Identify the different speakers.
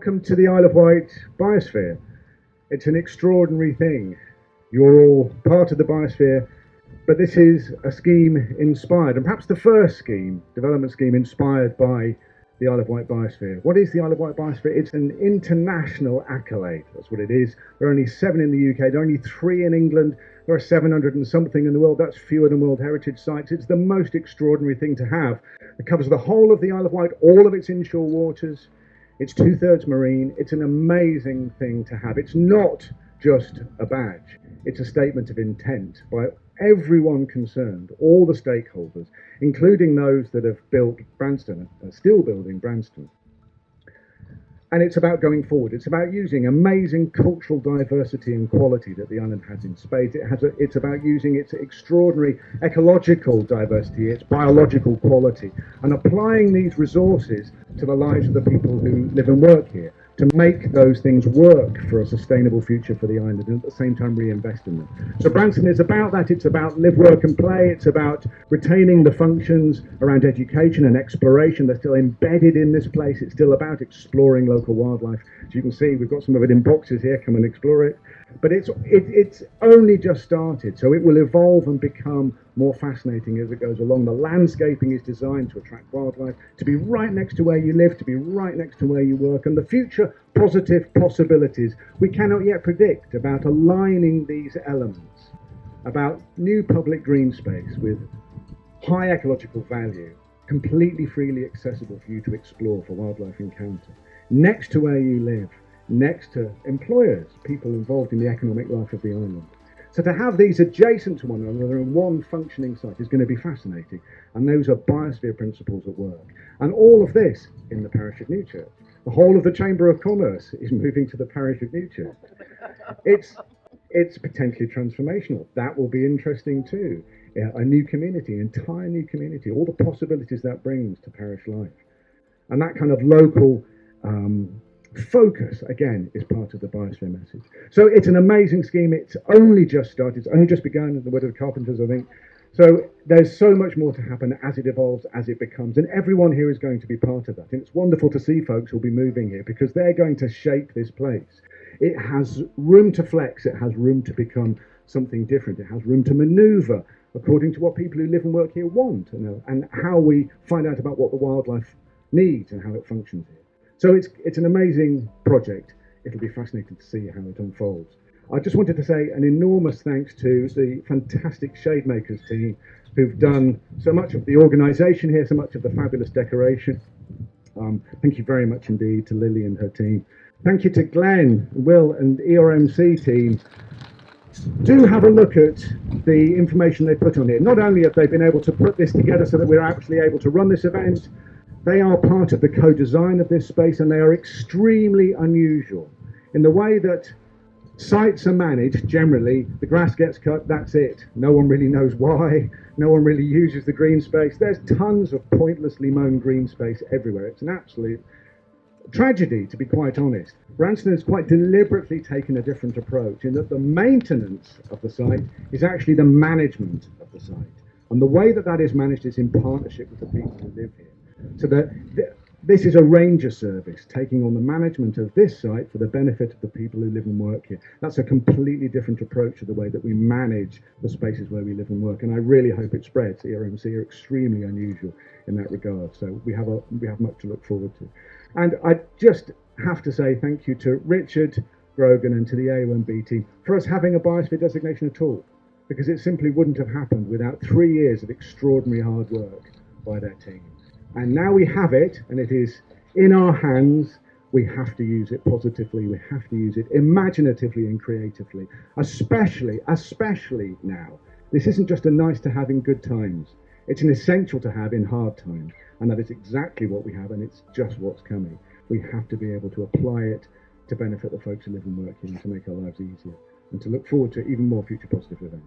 Speaker 1: Welcome to the Isle of Wight Biosphere. It's an extraordinary thing. You're all part of the Biosphere, but this is a scheme inspired, and perhaps the first development scheme inspired by the Isle of Wight Biosphere. What is the Isle of Wight Biosphere? It's an international accolade. That's what it is. There are only 7 in the UK. There are only 3 in England. There are 700 and something in the world. That's fewer than World Heritage Sites. It's the most extraordinary thing to have. It covers the whole of the Isle of Wight, all of its inshore waters. It's 2/3 marine. It's an amazing thing to have. It's not just a badge. It's a statement of intent by everyone concerned, all the stakeholders, including those that have built Branstone, are still building Branstone. And it's about going forward. It's about using amazing cultural diversity and quality that the island has in spades. It's about using its extraordinary ecological diversity, its biological quality, and applying these resources to the lives of the people who live and work here, to make those things work for a sustainable future for the island and at the same time reinvest in them. So Branstone is about that. It's about live, work and play. It's about retaining the functions around education and exploration. They're still embedded in this place. It's still about exploring local wildlife. As you can see, we've got some of it in boxes here. Come and explore it. But it's only just started, so it will evolve and become more fascinating as it goes along. The landscaping is designed to attract wildlife, to be right next to where you live, to be right next to where you work, and the future positive possibilities we cannot yet predict about aligning these elements, about new public green space with high ecological value, completely freely accessible for you to explore for wildlife encounter, next to where you live, next to employers, people involved in the economic life of the island. So to have these adjacent to one another in one functioning site is going to be fascinating, and those are biosphere principles at work. And all of this in the parish of Newchurch. The whole of the Chamber of Commerce is moving to the parish of Newchurch. It's potentially transformational. That will be interesting too. Yeah, a new community, an entire new community, all the possibilities that brings to parish life. And that kind of local focus, again, is part of the Biosphere message. So it's an amazing scheme. It's only just started. It's only just begun, in the word of the carpenters, I think. So there's so much more to happen as it evolves, as it becomes, and everyone here is going to be part of that. And it's wonderful to see folks who'll be moving here because they're going to shape this place. It has room to flex. It has room to become something different. It has room to maneuver according to what people who live and work here want, and how we find out about what the wildlife needs and how it functions here. So it's an amazing project. It'll be fascinating to see how it unfolds. I just wanted to say an enormous thanks to the fantastic Shademakers team who've done so much of the organisation here, so much of the fabulous decoration. Thank you very much indeed to Lily and her team. Thank you to Glenn, Will and ERMC team. Do have a look at the information they put on here. Not only have they been able to put this together so that we're actually able to run this event, they are part of the co-design of this space, and they are extremely unusual in the way that sites are managed. Generally, the grass gets cut, that's it. No one really knows why. No one really uses the green space. There's tons of pointlessly mown green space everywhere. It's an absolute tragedy, to be quite honest. Branstone has quite deliberately taken a different approach in that the maintenance of the site is actually the management of the site. And the way that that is managed is in partnership with the people who live here. So this is a ranger service taking on the management of this site for the benefit of the people who live and work here. That's a completely different approach to the way that we manage the spaces where we live and work, and I really hope it spreads. The ERMC are extremely unusual in that regard, so we have much to look forward to. And I just have to say thank you to Richard Grogan and to the AOMB team for us having a Biosphere designation at all, because it simply wouldn't have happened without 3 years of extraordinary hard work by their team. And now we have it, and it is in our hands. We have to use it positively. We have to use it imaginatively and creatively, especially now. This isn't just a nice to have in good times. It's an essential to have in hard times, and that is exactly what we have, and it's just what's coming. We have to be able to apply it to benefit the folks who live and work here and to make our lives easier, and to look forward to even more future positive events.